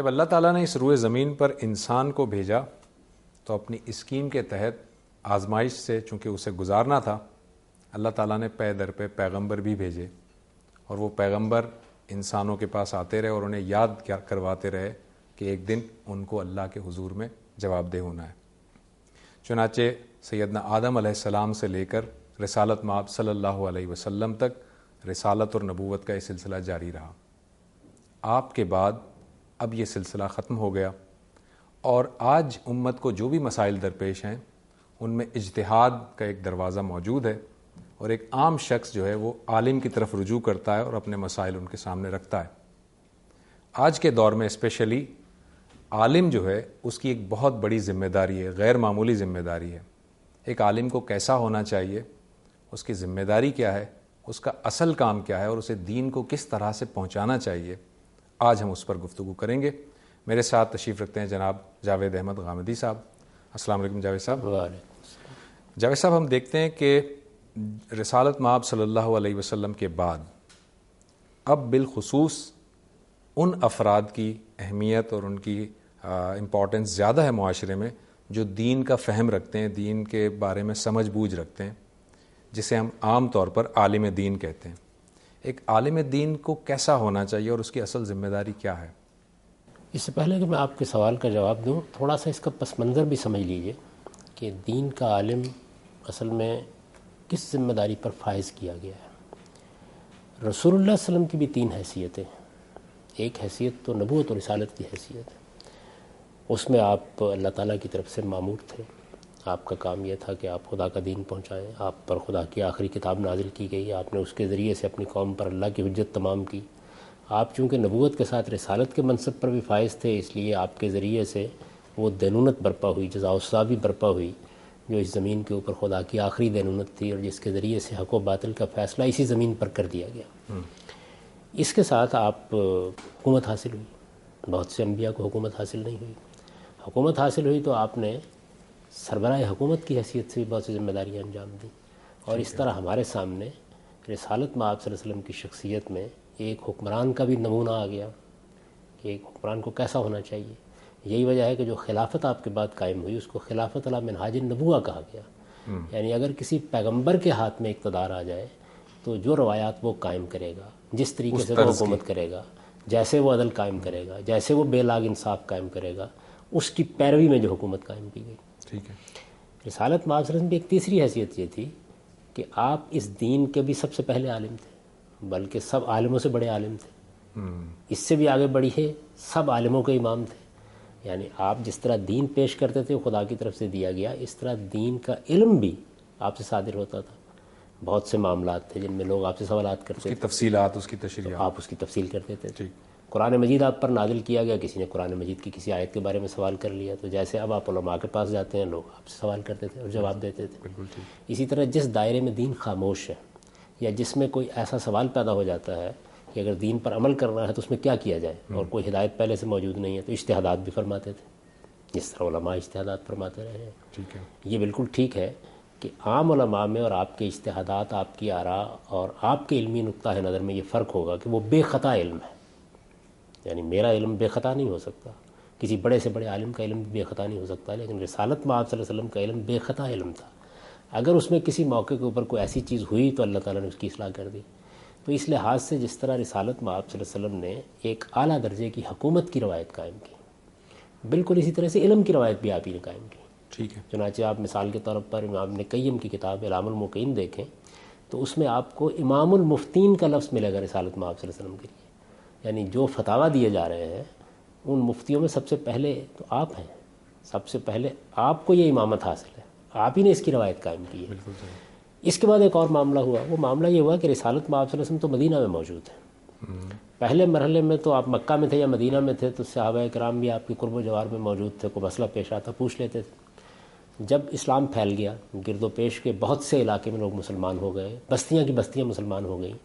جب اللہ تعالیٰ نے اس روئے زمین پر انسان کو بھیجا تو اپنی اسکیم کے تحت آزمائش سے چونکہ اسے گزارنا تھا، اللہ تعالیٰ نے پے در پہ پیغمبر بھی بھیجے، اور وہ پیغمبر انسانوں کے پاس آتے رہے اور انہیں یاد کرواتے رہے کہ ایک دن ان کو اللہ کے حضور میں جواب دہ ہونا ہے۔ چنانچہ سیدنا آدم علیہ السلام سے لے کر رسالت مآب صلی اللہ علیہ وسلم تک رسالت اور نبوت کا یہ سلسلہ جاری رہا۔ آپ کے بعد اب یہ سلسلہ ختم ہو گیا، اور آج امت کو جو بھی مسائل درپیش ہیں ان میں اجتہاد کا ایک دروازہ موجود ہے، اور ایک عام شخص جو ہے وہ عالم کی طرف رجوع کرتا ہے اور اپنے مسائل ان کے سامنے رکھتا ہے۔ آج کے دور میں اسپیشلی عالم جو ہے اس کی ایک بہت بڑی ذمہ داری ہے، غیر معمولی ذمہ داری ہے۔ ایک عالم کو کیسا ہونا چاہیے، اس کی ذمہ داری کیا ہے، اس کا اصل کام کیا ہے، اور اسے دین کو کس طرح سے پہنچانا چاہیے، آج ہم اس پر گفتگو کریں گے۔ میرے ساتھ تشریف رکھتے ہیں جناب جاوید احمد غامدی صاحب۔ السلام علیکم جاوید صاحب۔ جاوید صاحب، ہم دیکھتے ہیں کہ رسالت مآب صلی اللہ علیہ وسلم کے بعد اب بالخصوص ان افراد کی اہمیت اور ان کی امپورٹنس زیادہ ہے معاشرے میں جو دین کا فہم رکھتے ہیں، دین کے بارے میں سمجھ بوجھ رکھتے ہیں، جسے ہم عام طور پر عالم دین کہتے ہیں۔ ایک عالم دین کو کیسا ہونا چاہیے اور اس کی اصل ذمہ داری کیا ہے؟ اس سے پہلے کہ میں آپ کے سوال کا جواب دوں، تھوڑا سا اس کا پس منظر بھی سمجھ لیجئے کہ دین کا عالم اصل میں کس ذمہ داری پر فائز کیا گیا ہے۔ رسول اللہ صلی اللہ علیہ وسلم کی بھی 3 حیثیتیں، ایک حیثیت تو نبوت اور رسالت کی حیثیت ہے۔ اس میں آپ اللہ تعالیٰ کی طرف سے مامور تھے، آپ کا کام یہ تھا کہ آپ خدا کا دین پہنچائیں، آپ پر خدا کی آخری کتاب نازل کی گئی، آپ نے اس کے ذریعے سے اپنی قوم پر اللہ کی حجت تمام کی۔ آپ چونکہ نبوت کے ساتھ رسالت کے منصب پر بھی فائز تھے، اس لیے آپ کے ذریعے سے وہ دینونت برپا ہوئی، جزا و سزا بھی برپا ہوئی جو اس زمین کے اوپر خدا کی آخری دینونت تھی، اور جس کے ذریعے سے حق و باطل کا فیصلہ اسی زمین پر کر دیا گیا۔ اس کے ساتھ آپ حکومت حاصل ہوئی، بہت سے انبیاء کو حکومت حاصل نہیں ہوئی۔ حکومت حاصل ہوئی تو آپ نے سربراہ حکومت کی حیثیت سے بھی بہت سی ذمہ داریاں انجام دیں، اور اس طرح ہمارے سامنے رسالت مآب صلی اللہ علیہ وسلم کی شخصیت میں ایک حکمران کا بھی نمونہ آ گیا کہ ایک حکمران کو کیسا ہونا چاہیے۔ یہی وجہ ہے کہ جو خلافت آپ کے بعد قائم ہوئی اس کو خلافت علی منہاج النبوہ کہا گیا، یعنی اگر کسی پیغمبر کے ہاتھ میں اقتدار آ جائے تو جو روایات وہ قائم کرے گا، جس طریقے سے وہ حکومت کرے گا، جیسے وہ عدل قائم کرے گا، جیسے وہ بے لاگ انصاف قائم کرے گا، اس کی پیروی میں جو حکومت قائم کی گئی۔ ٹھیک ہے۔ رسالت مآب صلی اللہ علیہ وسلم کی ایک تیسری حیثیت یہ تھی کہ آپ اس دین کے بھی سب سے پہلے عالم تھے، بلکہ سب عالموں سے بڑے عالم تھے، اس سے بھی آگے بڑھی ہے، سب عالموں کے امام تھے۔ یعنی آپ جس طرح دین پیش کرتے تھے خدا کی طرف سے دیا گیا، اس طرح دین کا علم بھی آپ سے صادر ہوتا تھا۔ بہت سے معاملات تھے جن میں لوگ آپ سے سوالات کرتے تھے، تفصیلات، اس کی تشریح آپ اس کی تفصیل کر دیتے تھے۔ قرآن مجید آپ پر نازل کیا گیا، کسی نے قرآن مجید کی کسی آیت کے بارے میں سوال کر لیا تو جیسے اب آپ علماء کے پاس جاتے ہیں، لوگ آپ سے سوال کرتے تھے اور جواب دیتے تھے۔ اسی طرح جس دائرے میں دین خاموش ہے، یا جس میں کوئی ایسا سوال پیدا ہو جاتا ہے کہ اگر دین پر عمل کرنا ہے تو اس میں کیا کیا جائے، اور کوئی ہدایت پہلے سے موجود نہیں ہے، تو اجتہادات بھی فرماتے تھے، جس طرح علماء اجتہادات فرماتے رہے ہیں۔ ٹھیک ہے۔ یہ بالکل ٹھیک ہے کہ عام علماء میں اور آپ کے اجتہادات، آپ کی آراء اور آپ کے علمی نقطہ نظر میں یہ فرق ہوگا کہ وہ بے خطا علم ہے، یعنی میرا علم بے خطا نہیں ہو سکتا، کسی بڑے سے بڑے عالم کا علم بے خطا نہیں ہو سکتا، لیکن رسالت مآب صلی اللہ علیہ وسلم کا علم بے خطا علم تھا۔ اگر اس میں کسی موقع کے اوپر کوئی ایسی چیز ہوئی تو اللہ تعالیٰ نے اس کی اصلاح کر دی۔ تو اس لحاظ سے جس طرح رسالت مآب صلی اللہ علیہ وسلم نے ایک اعلیٰ درجے کی حکومت کی روایت قائم کی، بالکل اسی طرح سے علم کی روایت بھی آپ ہی نے قائم کی۔ ٹھیک ہے۔ چنانچہ آپ مثال کے طور پر امام ابن قیم کی کتاب اعلام الموقعین دیکھیں تو اس میں آپ کو امام المفتین کا لفظ ملے گا رسالت مآب صلی اللہ علیہ وسلم کے لیے، یعنی جو فتاویٰ دیے جا رہے ہیں ان مفتیوں میں سب سے پہلے تو آپ ہیں، سب سے پہلے آپ کو یہ امامت حاصل ہے، آپ ہی نے اس کی روایت قائم کی ہے۔ بالکل صحیح۔ اس کے بعد ایک اور معاملہ ہوا، وہ معاملہ یہ ہوا کہ رسالت مآب صلی اللہ علیہ وسلم تو مدینہ میں موجود ہے۔ پہلے مرحلے میں تو آپ مکہ میں تھے یا مدینہ میں تھے تو صحابہ کرام بھی آپ کے قرب و جوار میں موجود تھے، کوئی مسئلہ پیش آتا پوچھ لیتے تھے۔ جب اسلام پھیل گیا، گرد و پیش کے بہت سے علاقے میں لوگ مسلمان ہو گئے، بستیاں کی بستیاں مسلمان ہو گئیں،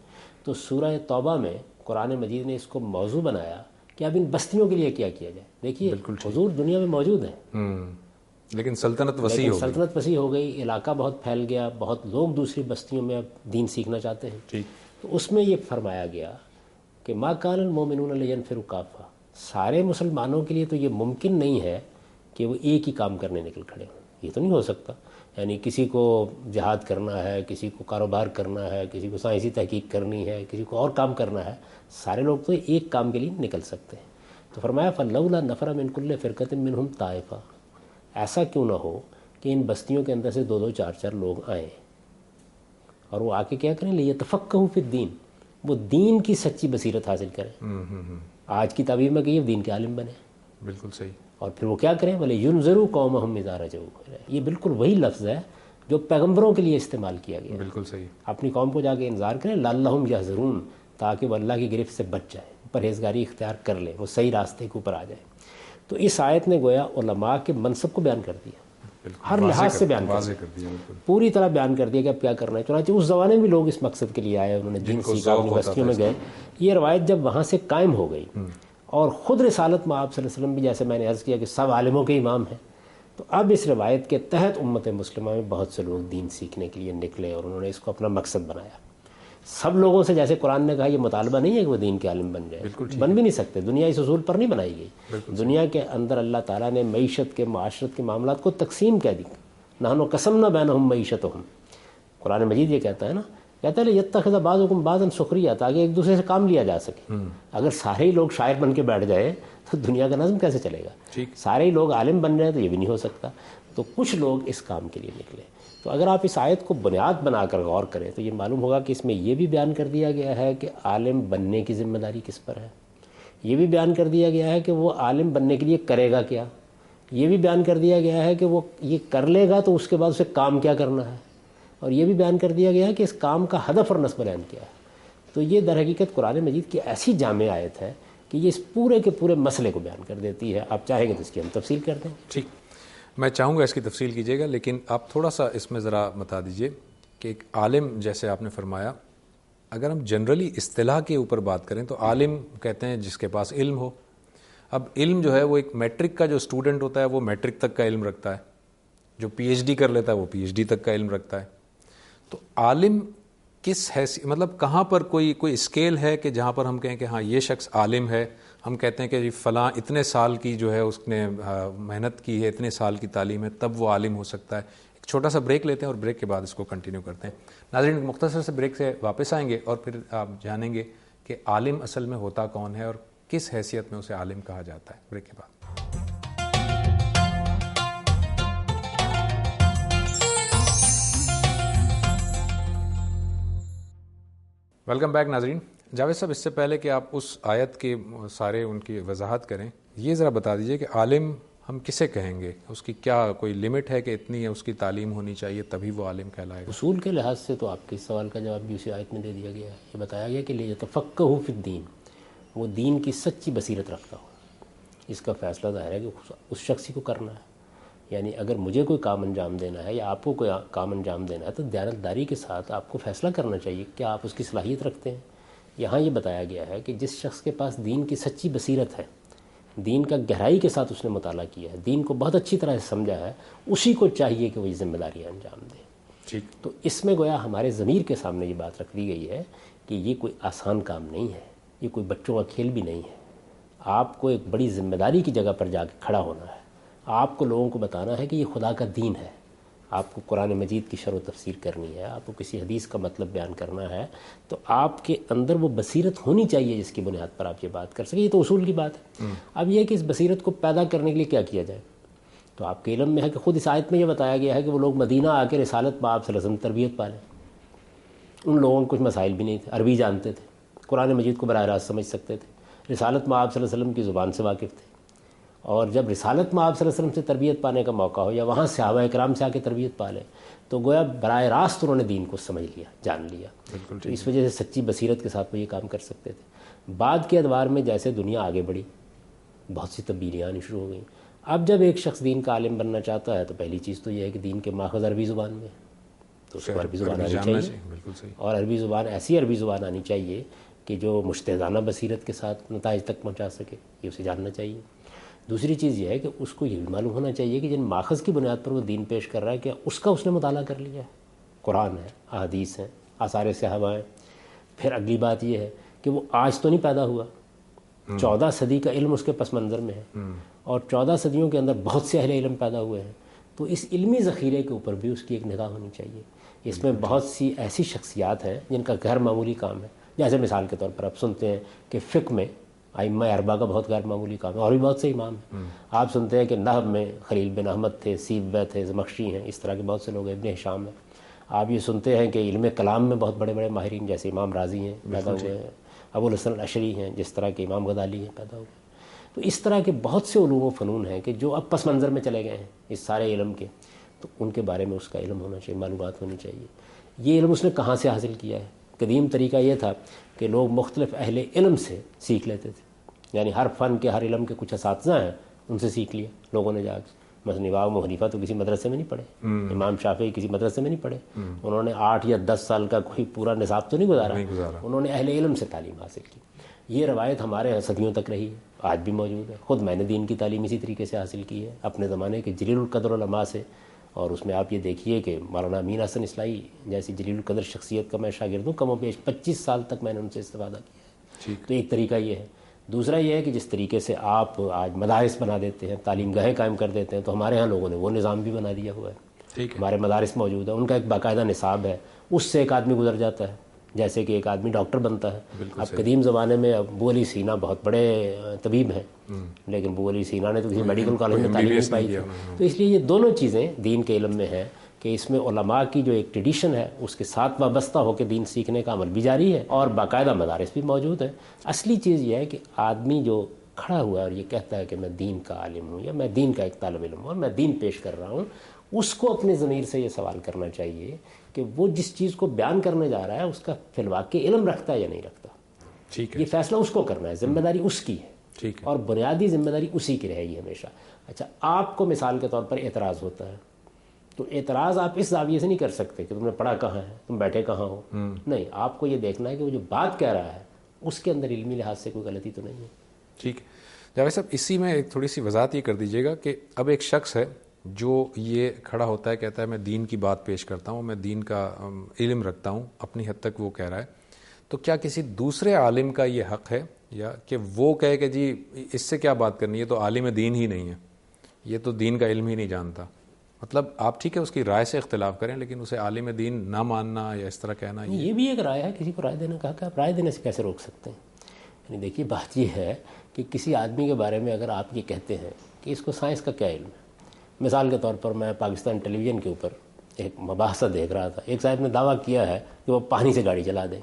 تو سورہ توبہ میں قرآن مجید نے اس کو موضوع بنایا کہ اب ان بستیوں کے لیے کیا کیا جائے۔ دیکھیے حضور دنیا میں موجود ہیں، لیکن سلطنت وسیع ہو گئی، علاقہ بہت پھیل گیا، بہت لوگ دوسری بستیوں میں اب دین سیکھنا چاہتے ہیں۔ تو اس میں یہ فرمایا گیا کہ ما کان المؤمنون لینفروا کافہ، سارے مسلمانوں کے لیے تو یہ ممکن نہیں ہے کہ وہ ایک ہی کام کرنے نکل کھڑے ہوں، یہ تو نہیں ہو سکتا. یعنی کسی کو جہاد کرنا ہے، کسی کو کاروبار کرنا ہے، کسی کو سائنسی تحقیق کرنی ہے، کسی کو اور کام کرنا ہے، سارے لوگ تو ایک کام کے لیے نکل سکتے ہیں. تو فرمایا فلولا نفر من کل فرقۃ منہم طائفہ، ایسا کیوں نہ ہو کہ ان بستیوں کے اندر سے 2 4 4 لوگ آئیں اور وہ آ کے کیا کریں، لیتفقہوا فی الدین، وہ دین کی سچی بصیرت حاصل کریں. آج کی تعبیر میں کہیے دین کے عالم بنے. بالکل صحیح. اور پھر وہ کیا کریں، بولے ینذروا قومہم اذا رجعوا. یہ بالکل وہی لفظ ہے جو پیغمبروں کے لیے استعمال کیا گیا. بالکل صحیح. اپنی قوم کو جا کے انذار کریں لعلہم یحذرون، تاکہ وہ اللہ کی گرفت سے بچ جائے، پرہیزگاری اختیار کر لیں، وہ صحیح راستے کے اوپر آ جائے. تو اس آیت نے گویا علماء کے منصب کو بیان کر دیا، ہر لحاظ سے بیان کر دیا، پوری طرح بیان کر دیا کہ اب کیا کرنا ہے. چنانچہ اس زمانے میں بھی لوگ اس مقصد کے لیے آئے، انہوں نے دین سیکھا، اپنی بستیوں میں گئے. یہ روایت جب وہاں سے قائم ہو گئی اور خود رسالت میں آپ صلی اللہ علیہ وسلم بھی، جیسے میں نے عرض کیا کہ سب عالموں کے امام ہیں، تو اب اس روایت کے تحت امت مسلمہ میں بہت سے لوگ دین سیکھنے کے لیے نکلے اور انہوں نے اس کو اپنا مقصد بنایا. سب لوگوں سے جیسے قرآن نے کہا یہ مطالبہ نہیں ہے کہ وہ دین کے عالم بن جائے، بن بھی نہیں سکتے، دنیا اس اصول پر نہیں بنائی گئی. دنیا کے اندر اللہ تعالیٰ نے معیشت کے، معاشرت کے معاملات کو تقسیم کر دی. نحن قسمنا بینہم معیشتہم، قرآن مجید یہ کہتا ہے نا، کہتا ہے یتخذ بعضکم بعضا سخریہ، تاکہ ایک دوسرے سے کام لیا جا سکے. اگر سارے ہی لوگ شاعر بن کے بیٹھ جائے تو دنیا کا نظم کیسے چلے گا؟ سارے ہی لوگ عالم بن رہے ہیں تو یہ بھی نہیں ہو سکتا. تو کچھ لوگ اس کام کے لیے نکلے. تو اگر آپ اس آیت کو بنیاد بنا کر غور کریں تو یہ معلوم ہوگا کہ اس میں یہ بھی بیان کر دیا گیا ہے کہ عالم بننے کی ذمہ داری کس پر ہے. یہ بھی بیان کر دیا گیا ہے کہ وہ عالم بننے کے لیے کرے گا کیا. یہ بھی بیان کر دیا گیا ہے کہ وہ یہ کر لے گا تو اس کے بعد اسے کام کیا کرنا ہے. اور یہ بھی بیان کر دیا گیا ہے کہ اس کام کا ہدف اور نصب بیان کیا ہے. تو یہ در حقیقت قرآن مجید کی ایسی جامع آیت ہے کہ یہ اس پورے کے پورے مسئلے کو بیان کر دیتی ہے. آپ چاہیں گے تو اس کی ہم تفصیل کر دیں. ٹھیک، میں چاہوں گا اس کی تفصیل کیجیے گا، لیکن آپ تھوڑا سا اس میں ذرا بتا دیجئے کہ ایک عالم، جیسے آپ نے فرمایا، اگر ہم جنرلی اصطلاح کے اوپر بات کریں تو عالم کہتے ہیں جس کے پاس علم ہو. اب علم جو ہے وہ ایک میٹرک کا جو اسٹوڈنٹ ہوتا ہے وہ میٹرک تک کا علم رکھتا ہے، جو پی ایچ ڈی کر لیتا ہے وہ پی ایچ ڈی تک کا علم رکھتا ہے. تو عالم کس حیثیت، مطلب کہاں پر کوئی اسکیل ہے کہ جہاں پر ہم کہیں کہ ہاں یہ شخص عالم ہے؟ ہم کہتے ہیں کہ جی فلاں اتنے سال کی جو ہے اس نے محنت کی ہے، اتنے سال کی تعلیم ہے، تب وہ عالم ہو سکتا ہے. ایک چھوٹا سا بریک لیتے ہیں اور بریک کے بعد اس کو کنٹینیو کرتے ہیں. ناظرین، مختصر سے بریک سے واپس آئیں گے اور پھر آپ جانیں گے کہ عالم اصل میں ہوتا کون ہے اور کس حیثیت میں اسے عالم کہا جاتا ہے. بریک کے بعد. ویلکم بیک ناظرین. جاوید صاحب، اس سے پہلے کہ آپ اس آیت کے سارے ان کی وضاحت کریں، یہ ذرا بتا دیجئے کہ عالم ہم کسے کہیں گے؟ اس کی کیا کوئی لمٹ ہے کہ اتنی ہے اس کی تعلیم ہونی چاہیے تبھی وہ عالم کہلائے گا؟ اصول کے لحاظ سے تو آپ کے اس سوال کا جواب بھی اسی آیت میں دے دیا گیا ہے. یہ بتایا گیا کہ لیتفقہوا فی الدین، وہ دین کی سچی بصیرت رکھتا ہو. اس کا فیصلہ ظاہر ہے کہ اس شخص کو کرنا ہے. یعنی اگر مجھے کوئی کام انجام دینا ہے یا آپ کو کوئی کام انجام دینا ہے تو دیانتداری کے ساتھ آپ کو فیصلہ کرنا چاہیے کہ آپ اس کی صلاحیت رکھتے ہیں. یہاں یہ بتایا گیا ہے کہ جس شخص کے پاس دین کی سچی بصیرت ہے، دین کا گہرائی کے ساتھ اس نے مطالعہ کیا ہے، دین کو بہت اچھی طرح سے سمجھا ہے، اسی کو چاہیے کہ وہ یہ ذمہ داریاں انجام دے. ٹھیک. تو اس میں گویا ہمارے ضمیر کے سامنے یہ بات رکھ دی گئی ہے کہ یہ کوئی آسان کام نہیں ہے، یہ کوئی بچوں کا کھیل بھی نہیں ہے. آپ کو ایک بڑی ذمہ داری کی جگہ پر جا کے کھڑا ہونا ہے. آپ کو لوگوں کو بتانا ہے کہ یہ خدا کا دین ہے. آپ کو قرآن مجید کی شرح و تفسیر کرنی ہے، آپ کو کسی حدیث کا مطلب بیان کرنا ہے، تو آپ کے اندر وہ بصیرت ہونی چاہیے جس کی بنیاد پر آپ یہ بات کر سکیں. یہ تو اصول کی بات ہے. اب یہ کہ اس بصیرت کو پیدا کرنے کے لیے کیا کیا جائے، تو آپ کے علم میں ہے کہ خود اس آیت میں یہ بتایا گیا ہے کہ وہ لوگ مدینہ آ کے رسالت میں آپ صلی اللہ علیہ وسلم تربیت پالیں. ان لوگوں کو کچھ مسائل بھی نہیں تھے، عربی جانتے تھے، قرآن مجید کو براہ راست سمجھ سکتے تھے، رسالت میں آپ صلی اللہ علیہ وسلم کی زبان سے واقف تھے. اور جب رسالت میں آپ صلی اللہ علیہ وسلم سے تربیت پانے کا موقع ہو یا وہاں صحابہ کرام سے آ کے تربیت پا لیں تو گویا براہ راست انہوں نے دین کو سمجھ لیا، جان لیا. تو اس وجہ سے سچی بصیرت کے ساتھ وہ یہ کام کر سکتے تھے. بعد کے ادوار میں جیسے دنیا آگے بڑھی، بہت سی تبدیلیاں آنی شروع ہو گئیں. اب جب ایک شخص دین کا عالم بننا چاہتا ہے تو پہلی چیز تو یہ ہے کہ دین کے ماخذ عربی زبان میں، تو اس کو عربی زبان آنی چاہیے. اور عربی زبان ایسی عربی زبان آنی چاہیے کہ جو مجتہدانہ بصیرت کے ساتھ نتائج تک پہنچا سکے، یہ اسے جاننا چاہیے. دوسری چیز یہ ہے کہ اس کو یہ بھی معلوم ہونا چاہیے کہ جن ماخذ کی بنیاد پر وہ دین پیش کر رہا ہے کہ اس کا اس نے مطالعہ کر لیا ہے. قرآن ہے، احادیث ہیں، آثار صحابہ ہیں. پھر اگلی بات یہ ہے کہ وہ آج تو نہیں پیدا ہوا، 14 صدی کا علم اس کے پس منظر میں ہے، اور 14 صدیوں کے اندر بہت سے اہل علم پیدا ہوئے ہیں، تو اس علمی ذخیرے کے اوپر بھی اس کی ایک نگاہ ہونی چاہیے۔ اس میں بہت سی ایسی شخصیات ہیں جن کا غیر معمولی کام ہے، جیسے مثال کے طور پر آپ سنتے ہیں کہ فقہ میں ائمہ اربعہ کا بہت غیر معمولی کام ہے، اور بھی بہت سے امام ہیں۔ آپ سنتے ہیں کہ نحو میں خلیل بن احمد تھے، سیبویہ تھے، زمخشری ہیں، اس طرح کے بہت سے لوگ ہیں، ابن ہشام ہیں۔ آپ یہ سنتے ہیں کہ علم کلام میں بہت بڑے بڑے ماہرین جیسے امام رازی ہیں پیدا ہوئے ہیں، ابو الحسن الاشعری ہیں، جس طرح کے امام غزالی ہیں پیدا ہوئے ہیں۔ تو اس طرح کے بہت سے علوم و فنون ہیں کہ جو اب پس منظر میں چلے گئے ہیں اس سارے علم کے، تو ان کے بارے میں اس کا علم ہونا چاہیے، معلومات ہونی چاہیے۔ یہ علم اس نے کہاں سے حاصل کیا ہے؟ قدیم طریقہ یہ تھا کہ لوگ مختلف اہل علم سے سیکھ لیتے تھے، یعنی ہر فن کے ہر علم کے کچھ اساتذہ ہیں، ان سے سیکھ لیا لوگوں نے جا کے۔ مثلا امام ابو حنیفہ تو کسی مدرسے میں نہیں پڑھے، امام شافعی کسی مدرسے میں نہیں پڑھے، انہوں نے 8 یا 10 سال کا کوئی پورا نصاب تو نہیں گزارا، انہوں نے اہل علم سے تعلیم حاصل کی۔ یہ روایت ہمارے یہاں صدیوں تک رہی ہے، آج بھی موجود ہے۔ خود میں نے دین کی تعلیم اسی طریقے سے حاصل کی ہے، اپنے زمانے کے جلیل القدر علماء سے، اور اس میں آپ یہ دیکھیے کہ مولانا امین حسن اصلاحی جیسی جلیل القدر شخصیت کا میں شاگرد ہوں، کم و بیش 25 سال تک میں نے ان سے استفادہ کیا ہے۔ تو ایک طریقہ یہ ہے۔ دوسرا یہ ہے کہ جس طریقے سے آپ آج مدارس بنا دیتے ہیں، تعلیم گاہیں قائم کر دیتے ہیں، تو ہمارے ہاں لوگوں نے وہ نظام بھی بنا دیا ہوا ہے۔ ہمارے مدارس موجود ہیں، ان کا ایک باقاعدہ نصاب ہے، اس سے ایک آدمی گزر جاتا ہے، جیسے کہ ایک آدمی ڈاکٹر بنتا ہے۔ اب قدیم زمانے میں ابو علی سینا بہت بڑے طبیب ہیں، لیکن ابو علی سینا نے تو کسی میڈیکل کالج میں تعلیم نہیں پائی تھی۔ تو اس لیے یہ دونوں چیزیں دین کے علم میں ہیں کہ اس میں علماء کی جو ایک ٹریڈیشن ہے اس کے ساتھ وابستہ ہو کے دین سیکھنے کا عمل بھی جاری ہے، اور باقاعدہ مدارس بھی موجود ہیں۔ اصلی چیز یہ ہے کہ آدمی جو کھڑا ہوا ہے اور یہ کہتا ہے کہ میں دین کا عالم ہوں، یا میں دین کا ایک طالب علم ہوں اور میں دین پیش کر رہا ہوں، اس کو اپنے ضمیر سے یہ سوال کرنا چاہیے کہ وہ جس چیز کو بیان کرنے جا رہا ہے اس کا فی الواقع علم رکھتا ہے یا نہیں رکھتا۔ یہ فیصلہ اس کو کرنا ہے، ذمہ داری اس کی ہے، اور بنیادی ذمہ داری اسی کی رہے گی ہمیشہ۔ اچھا، آپ کو مثال کے طور پر اعتراض ہوتا ہے، تو اعتراض آپ اس زاویے سے نہیں کر سکتے کہ تم نے پڑھا کہاں ہے، تم بیٹھے کہاں ہو، نہیں، آپ کو یہ دیکھنا ہے کہ وہ جو بات کہہ رہا ہے اس کے اندر علمی لحاظ سے کوئی غلطی تو نہیں ہے۔ ٹھیک ہے جاوید صاحب، اسی میں ایک تھوڑی سی وضاحت یہ کر دیجیے گا کہ اب ایک شخص ہے جو یہ کھڑا ہوتا ہے، کہتا ہے میں دین کی بات پیش کرتا ہوں، میں دین کا علم رکھتا ہوں، اپنی حد تک وہ کہہ رہا ہے، تو کیا کسی دوسرے عالم کا یہ حق ہے یا کہ وہ کہے کہ جی اس سے کیا بات کرنی ہے، تو عالم دین ہی نہیں ہے، یہ تو دین کا علم ہی نہیں جانتا؟ مطلب آپ ٹھیک ہے اس کی رائے سے اختلاف کریں، لیکن اسے عالم دین نہ ماننا یا اس طرح کہنا، یہ بھی ایک رائے ہے۔ کسی کو رائے دینا کہا کہ آپ رائے دینے سے کیسے روک سکتے ہیں؟ یعنی دیکھیے، بات یہ ہے کہ کسی آدمی کے بارے میں اگر آپ یہ کہتے ہیں کہ اس کو سائنس کا کیا علم ہے، مثال کے طور پر میں پاکستان ٹیلی ویژن کے اوپر ایک مباحثہ دیکھ رہا تھا، ایک صاحب نے دعویٰ کیا ہے کہ وہ پانی سے گاڑی چلا دیں۔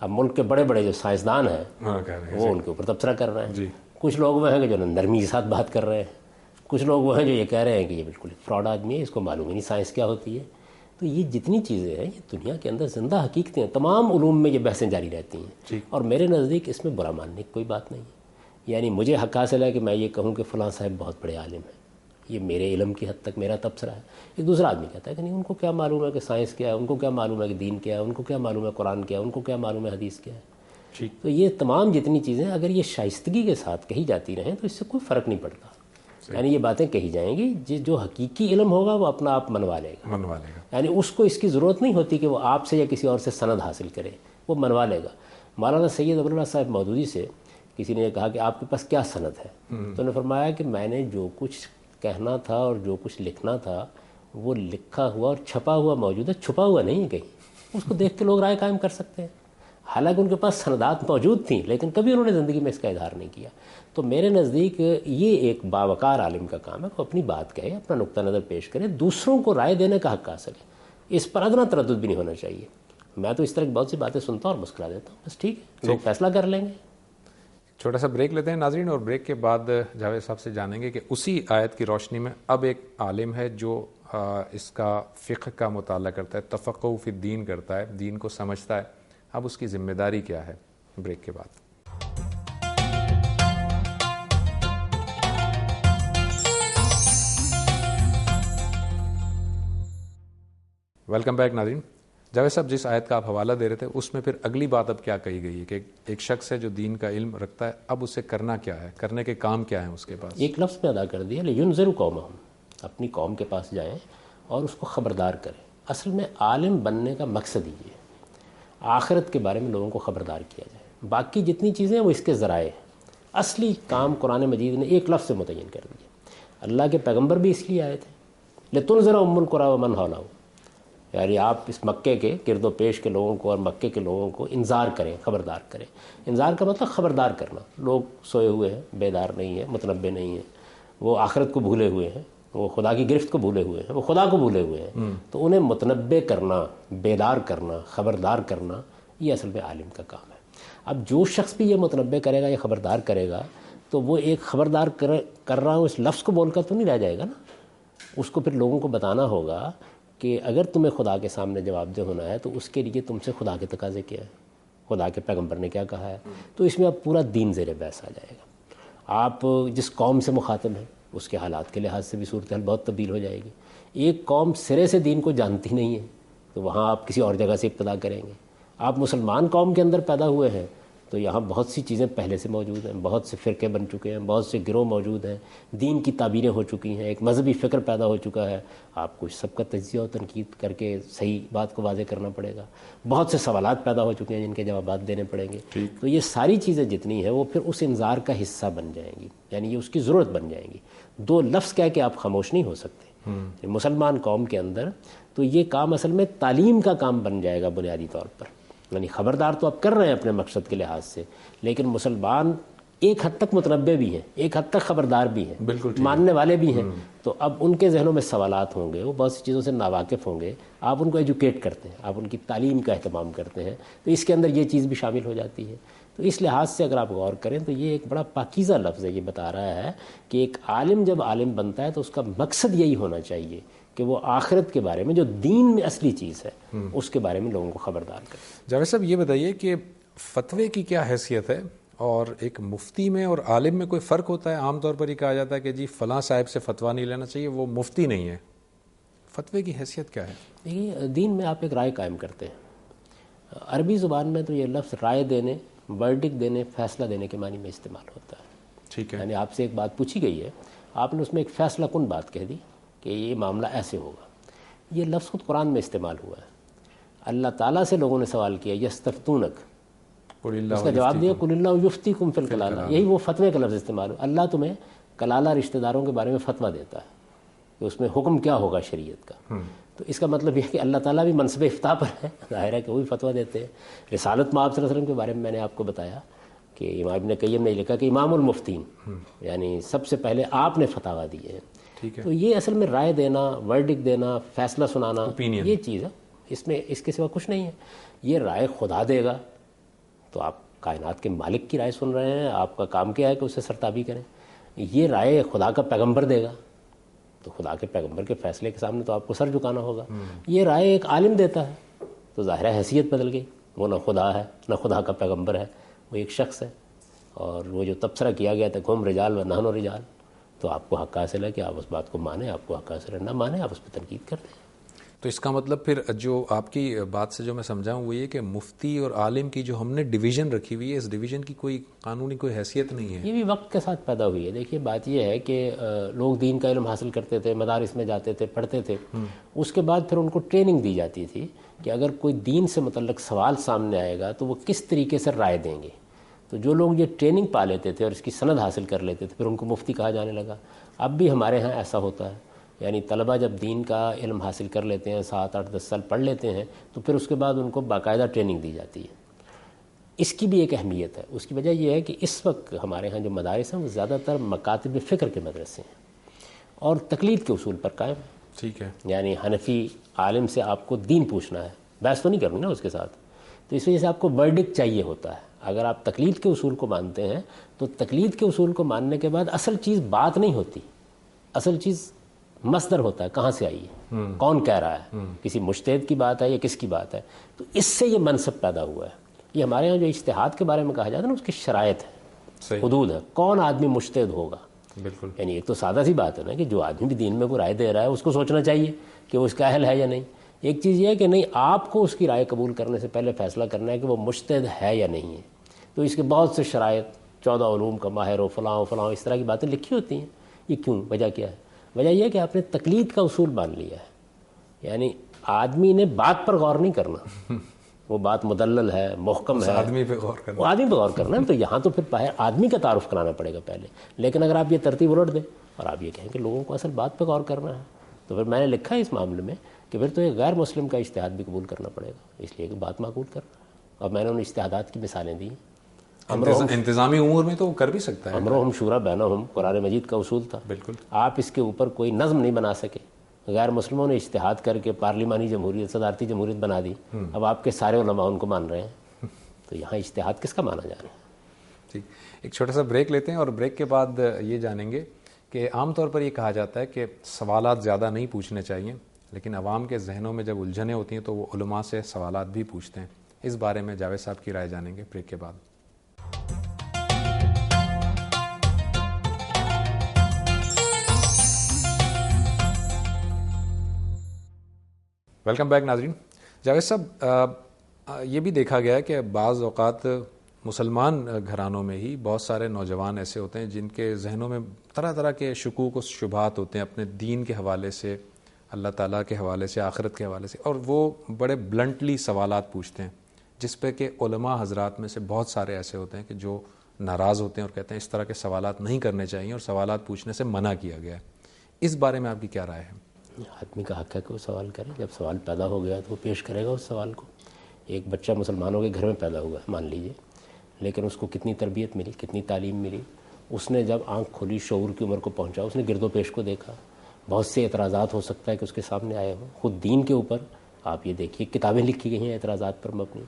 اب ملک کے بڑے بڑے جو سائنسدان ہیں وہ ان کے اوپر تبصرہ کر رہے ہیں، کچھ لوگ وہ ہیں کہ جو نرمی کے ساتھ بات کر رہے ہیں، کچھ لوگ وہ ہیں جو یہ کہہ رہے ہیں کہ یہ بالکل فراڈ آدمی ہے، اس کو معلوم ہی نہیں سائنس کیا ہوتی ہے۔ تو یہ جتنی چیزیں ہیں یہ دنیا کے اندر زندہ حقیقتیں ہیں، تمام علوم میں یہ بحثیں جاری رہتی ہیں، اور میرے نزدیک اس میں برا ماننے کی کوئی بات نہیں ہے۔ یعنی مجھے حق حاصل ہے کہ میں یہ کہوں کہ فلاں صاحب بہت بڑے عالم ہیں، یہ میرے علم کی حد تک میرا تبصرہ ہے۔ ایک دوسرا آدمی کہتا ہے کہ نہیں، ان کو کیا معلوم ہے کہ سائنس کیا ہے، ان کو کیا معلوم ہے کہ دین کیا ہے، ان کو کیا معلوم ہے قرآن کیا ہے، ان کو کیا معلوم ہے حدیث کیا ہے۔ تو یہ تمام جتنی چیزیں اگر یہ شائستگی کے ساتھ کہی جاتی رہیں تو اس سے کوئی فرق نہیں پڑتا۔ یعنی یہ باتیں کہی جائیں گی، جو حقیقی علم ہوگا وہ اپنا آپ منوا لے گا، یعنی اس کو اس کی ضرورت نہیں ہوتی کہ وہ آپ سے یا کسی اور سے سند حاصل کرے، وہ منوا لے گا۔ مولانا سید ابو اللہ صاحب مودودی سے کسی نے یہ کہا کہ آپ کے پاس کیا سند ہے، تو انہوں نے فرمایا کہ میں نے جو کچھ کہنا تھا اور جو کچھ لکھنا تھا وہ لکھا ہوا اور چھپا ہوا موجود ہے، چھپا ہوا نہیں ہے کہیں، اس کو دیکھ کے لوگ رائے قائم کر سکتے ہیں۔ حالانکہ ان کے پاس سندات موجود تھیں لیکن کبھی انہوں نے زندگی میں اس کا اظہار نہیں کیا۔ تو میرے نزدیک یہ ایک باوقار عالم کا کام ہے کہ وہ اپنی بات کہے، اپنا نقطہ نظر پیش کرے، دوسروں کو رائے دینے کا حق حاصل ہے، اس پر ادنا تردد بھی نہیں ہونا چاہیے۔ میں تو اس طرح کی بہت سی باتیں سنتا ہوں اور مسکرا دیتا ہوں، بس ٹھیک ہے، لوگ فیصلہ کر لیں گے۔ چھوٹا سا بریک لیتے ہیں ناظرین، اور بریک کے بعد جاوید صاحب سے جانیں گے کہ اسی آیت کی روشنی میں اب ایک عالم ہے جو اس کا فقہ کا مطالعہ کرتا ہے، تفقہ فی الدین کرتا ہے، دین کو سمجھتا ہے، اب اس کی ذمہ داری کیا ہے؟ بریک کے بعد۔ ویلکم بیک ناظرین۔ جاوید صاحب، جس آیت کا آپ حوالہ دے رہے تھے اس میں پھر اگلی بات اب کیا کہی گئی ہے کہ ایک شخص ہے جو دین کا علم رکھتا ہے، اب اسے کرنا کیا ہے، کرنے کے کام کیا ہیں اس کے پاس؟ ایک لفظ میں ادا کر دیا، لینذر قومہم، اپنی قوم کے پاس جائیں اور اس کو خبردار کریں۔ اصل میں عالم بننے کا مقصد ہی ہے آخرت کے بارے میں لوگوں کو خبردار کیا جائے، باقی جتنی چیزیں ہیں وہ اس کے ذرائع ہیں۔ اصلی کام قرآن مجید نے ایک لفظ سے متعین کر دیا. اللہ کے پیغمبر بھی اس لیے آئے تھے لتنذر ام القری ومن حولہا، یعنی آپ اس مکے کے گرد و پیش کے لوگوں کو اور مکے کے لوگوں کو انذار کریں، خبردار کریں. انذار کا مطلب خبردار کرنا. لوگ سوئے ہوئے ہیں، بیدار نہیں ہیں، متنبہ نہیں ہیں، وہ آخرت کو بھولے ہوئے ہیں، وہ خدا کی گرفت کو بھولے ہوئے ہیں، وہ خدا کو بھولے ہوئے ہیں. تو انہیں متنبہ کرنا، بیدار کرنا، خبردار کرنا، یہ اصل میں عالم کا کام ہے. اب جو شخص بھی یہ متنبہ کرے گا یا خبردار کرے گا تو وہ ایک خبردار کر رہا ہوں اس لفظ کو بول کر تو نہیں رہ جائے گا نا. اس کو پھر لوگوں کو بتانا ہوگا کہ اگر تمہیں خدا کے سامنے جواب دہ ہونا ہے تو اس کے لیے تم سے خدا کے تقاضے کیا ہے، خدا کے پیغمبر نے کیا کہا ہے. تو اس میں اب پورا دین زیر بحث آ جائے گا. آپ جس قوم سے مخاطب ہیں اس کے حالات کے لحاظ سے بھی صورتحال بہت تبدیل ہو جائے گی. ایک قوم سرے سے دین کو جانتی نہیں ہے تو وہاں آپ کسی اور جگہ سے ابتدا کریں گے. آپ مسلمان قوم کے اندر پیدا ہوئے ہیں تو یہاں بہت سی چیزیں پہلے سے موجود ہیں، بہت سے فرقے بن چکے ہیں، بہت سے گروہ موجود ہیں، دین کی تعبیریں ہو چکی ہیں، ایک مذہبی فکر پیدا ہو چکا ہے. آپ کو سب کا تجزیہ و تنقید کر کے صحیح بات کو واضح کرنا پڑے گا. بہت سے سوالات پیدا ہو چکے ہیں جن کے جوابات دینے پڑیں گے. تو یہ ساری چیزیں جتنی ہیں وہ پھر اس انذار کا حصہ بن جائیں گی، یعنی یہ اس کی ضرورت بن جائیں گی. دو لفظ کہہ کے آپ خاموش نہیں ہو سکتے مسلمان قوم کے اندر. تو یہ کام اصل میں تعلیم کا کام بن جائے گا بنیادی طور پر. یعنی خبردار تو آپ کر رہے ہیں اپنے مقصد کے لحاظ سے، لیکن مسلمان ایک حد تک متنبہ بھی ہیں، ایک حد تک خبردار بھی ہیں، ماننے والے بھی ہیں. تو اب ان کے ذہنوں میں سوالات ہوں گے، وہ بہت سی چیزوں سے ناواقف ہوں گے. آپ ان کو ایجوکیٹ کرتے ہیں، آپ ان کی تعلیم کا اہتمام کرتے ہیں، تو اس کے اندر یہ چیز بھی شامل ہو جاتی ہے. تو اس لحاظ سے اگر آپ غور کریں تو یہ ایک بڑا پاکیزہ لفظ ہے. یہ بتا رہا ہے کہ ایک عالم جب عالم بنتا ہے تو اس کا مقصد یہی ہونا چاہیے کہ وہ آخرت کے بارے میں جو دین میں اصلی چیز ہے اس کے بارے میں لوگوں کو خبردار کرے. جاوید صاحب یہ بتائیے کہ فتوے کی کیا حیثیت ہے، اور ایک مفتی میں اور عالم میں کوئی فرق ہوتا ہے؟ عام طور پر یہ کہا جاتا ہے کہ جی فلاں صاحب سے فتویٰ نہیں لینا چاہیے، وہ مفتی نہیں ہے. فتوے کی حیثیت کیا ہے؟ دیکھیے دین میں آپ ایک رائے قائم کرتے ہیں. عربی زبان میں تو یہ لفظ رائے دینے، ورڈکٹ دینے، فیصلہ دینے کے معنی میں استعمال ہوتا ہے. ٹھیک ہے. یعنی آپ سے ایک بات پوچھی گئی ہے، آپ نے اس میں ایک فیصلہ کن بات کہہ دی کہ یہ معاملہ ایسے ہوگا. یہ لفظ خود قرآن میں استعمال ہوا ہے. اللہ تعالیٰ سے لوگوں نے سوال کیا یستفتونک، اس کا جواب دیا قل اللہ یفتیکم فی الکلالہ. یہی وہ فتوے کا لفظ استعمال ہوا. اللہ تمہیں کلالہ رشتہ داروں کے بارے میں فتویٰ دیتا ہے کہ اس میں حکم کیا ہوگا شریعت کا. تو اس کا مطلب یہ ہے کہ اللہ تعالیٰ بھی منصب افتاء پر ہے، ظاہر ہے کہ وہ بھی فتویٰ دیتے ہیں. رسالت میں آپ صلی اللہ علیہ وسلم کے بارے میں نے آپ کو بتایا کہ امام ابن قیم نے لکھا کہ امام المفتین، یعنی سب سے پہلے آپ نے فتاویٰ دیے ہیں. تو یہ اصل میں رائے دینا، ورڈکٹ دینا، فیصلہ سنانا، یہ چیز ہے. اس میں اس کے سوا کچھ نہیں ہے. یہ رائے خدا دے گا تو آپ کائنات کے مالک کی رائے سن رہے ہیں، آپ کا کام کیا ہے کہ اسے سرتابی کریں. یہ رائے خدا کا پیغمبر دے گا تو خدا کے پیغمبر کے فیصلے کے سامنے تو آپ کو سر جھکانا ہوگا. یہ رائے ایک عالم دیتا ہے تو ظاہر ہے حیثیت بدل گئی. وہ نہ خدا ہے نہ خدا کا پیغمبر ہے، وہ ایک شخص ہے. اور وہ جو تبصرہ کیا گیا تھا قوم رجال و نحن رجال، تو آپ کو حق حاصل ہے کہ آپ اس بات کو مانیں، آپ کو حق حاصل ہے نہ مانیں، آپ اس پہ تنقید کر دیں. تو اس کا مطلب پھر جو آپ کی بات سے جو میں سمجھا ہوں وہ یہ کہ مفتی اور عالم کی جو ہم نے ڈویژن رکھی ہوئی ہے، اس ڈویژن کی کوئی قانونی کوئی حیثیت نہیں ہے. یہ بھی وقت کے ساتھ پیدا ہوئی ہے. دیکھیے بات یہ ہے کہ لوگ دین کا علم حاصل کرتے تھے، مدارس میں جاتے تھے، پڑھتے تھے. اس کے بعد پھر ان کو ٹریننگ دی جاتی تھی کہ اگر کوئی دین سے متعلق سوال سامنے آئے گا تو وہ کس طریقے سے رائے دیں گے. تو جو لوگ یہ ٹریننگ پا لیتے تھے اور اس کی سند حاصل کر لیتے تھے پھر ان کو مفتی کہا جانے لگا. اب بھی ہمارے ہاں ایسا ہوتا ہے. یعنی طلبہ جب دین کا علم حاصل کر لیتے ہیں، 7، 8، 10 سال پڑھ لیتے ہیں تو پھر اس کے بعد ان کو باقاعدہ ٹریننگ دی جاتی ہے. اس کی بھی ایک اہمیت ہے. اس کی وجہ یہ ہے کہ اس وقت ہمارے ہاں جو مدارس ہیں وہ زیادہ تر مکاتب فکر کے مدرسے ہیں اور تقلید کے اصول پر قائم ہیں. ٹھیک ہے. یعنی حنفی عالم سے آپ کو دین پوچھنا ہے، بحث تو نہیں کرنی نا اس کے ساتھ. تو اس وجہ سے آپ کو ورڈکٹ چاہیے ہوتا ہے. اگر آپ تقلید کے اصول کو مانتے ہیں تو تقلید کے اصول کو ماننے کے بعد اصل چیز بات نہیں ہوتی، اصل چیز مصدر ہوتا ہے، کہاں سے آئی ہے، کون کہہ رہا ہے، کسی مجتہد کی بات ہے یا کس کی بات ہے. تو اس سے یہ منصب پیدا ہوا ہے. یہ ہمارے ہاں جو اجتہاد کے بارے میں کہا جاتا ہے نا، اس کی شرائط ہے، حدود ہے. کون آدمی مجتہد ہوگا؟ بالکل. یعنی ایک تو سادہ سی بات ہے نا کہ جو آدمی بھی دین میں کوئی رائے دے رہا ہے اس کو سوچنا چاہیے کہ وہ اس کا اہل ہے یا نہیں. ایک چیز یہ ہے کہ نہیں، آپ کو اس کی رائے قبول کرنے سے پہلے فیصلہ کرنا ہے کہ وہ مجتہد ہے یا نہیں ہے. تو اس کے بہت سے شرائط، 14 علوم کا ماہر ہو، فلاں فلاں، اس طرح کی باتیں لکھی ہوتی ہیں. یہ کیوں؟ وجہ کیا ہے؟ وجہ یہ ہے کہ آپ نے تقلید کا اصول مان لیا ہے. یعنی آدمی نے بات پر غور نہیں کرنا، وہ بات مدلل ہے، محکم ہے، آدمی پہ غور کرنا، وہ آدمی پہ غور کرنا ہے. تو یہاں تو پھر باہر آدمی کا تعارف کرانا پڑے گا پہلے. لیکن اگر آپ یہ ترتیب الٹ دیں اور آپ یہ کہیں کہ لوگوں کو اصل بات پہ غور کرنا ہے، تو پھر میں نے لکھا ہے اس معاملے میں کہ پھر تو ایک غیر مسلم کا اجتہاد بھی قبول کرنا پڑے گا، اس لیے کہ بات معقول کرنا ہے. اور میں نے ان اجتہادات کی مثالیں دی. انتظامی امور میں تو وہ کر بھی سکتا ہے. امرہم شورا بینہم قرآن مجید کا اصول تھا. بالکل. آپ اس کے اوپر کوئی نظم نہیں بنا سکے. غیر مسلموں نے اجتہاد کر کے پارلیمانی جمہوریت، صدارتی جمہوریت بنا دی. اب آپ کے سارے علماء ان کو مان رہے ہیں. تو یہاں اجتہاد کس کا مانا جا رہا ہے؟ ٹھیک، ایک چھوٹا سا بریک لیتے ہیں اور بریک کے بعد یہ جانیں گے کہ عام طور پر یہ کہا جاتا ہے کہ سوالات زیادہ نہیں پوچھنے چاہیے، لیکن عوام کے ذہنوں میں جب الجھنیں ہوتی ہیں تو وہ علماء سے سوالات بھی پوچھتے ہیں. اس بارے میں جاوید صاحب کی رائے جانیں گے بریک کے بعد. ویلکم بیک ناظرین. جاوید صاحب، یہ بھی دیکھا گیا ہے کہ بعض اوقات مسلمان گھرانوں میں ہی بہت سارے نوجوان ایسے ہوتے ہیں جن کے ذہنوں میں طرح طرح کے شکوک و شبہات ہوتے ہیں اپنے دین کے حوالے سے، اللہ تعالیٰ کے حوالے سے، آخرت کے حوالے سے، اور وہ بڑے بلنٹلی سوالات پوچھتے ہیں جس پہ کہ علماء حضرات میں سے بہت سارے ایسے ہوتے ہیں کہ جو ناراض ہوتے ہیں اور کہتے ہیں اس طرح کے سوالات نہیں کرنے چاہیے اور سوالات پوچھنے سے منع کیا گیا ہے. اس بارے میں آپ کی کیا رائے ہے؟ آدمی کا حق ہے کہ وہ سوال کرے. جب سوال پیدا ہو گیا تو وہ پیش کرے گا اس سوال کو. ایک بچہ مسلمانوں کے گھر میں پیدا ہوا ہے مان لیجئے، لیکن اس کو کتنی تربیت ملی، کتنی تعلیم ملی. اس نے جب آنکھ کھولی، شعور کی عمر کو پہنچا، اس نے گرد و پیش کو دیکھا. بہت سے اعتراضات ہو سکتا ہے کہ اس کے سامنے آئے ہوں. خود دین کے اوپر آپ یہ دیکھیے کتابیں لکھی گئی ہیں اعتراضات پر مبنی.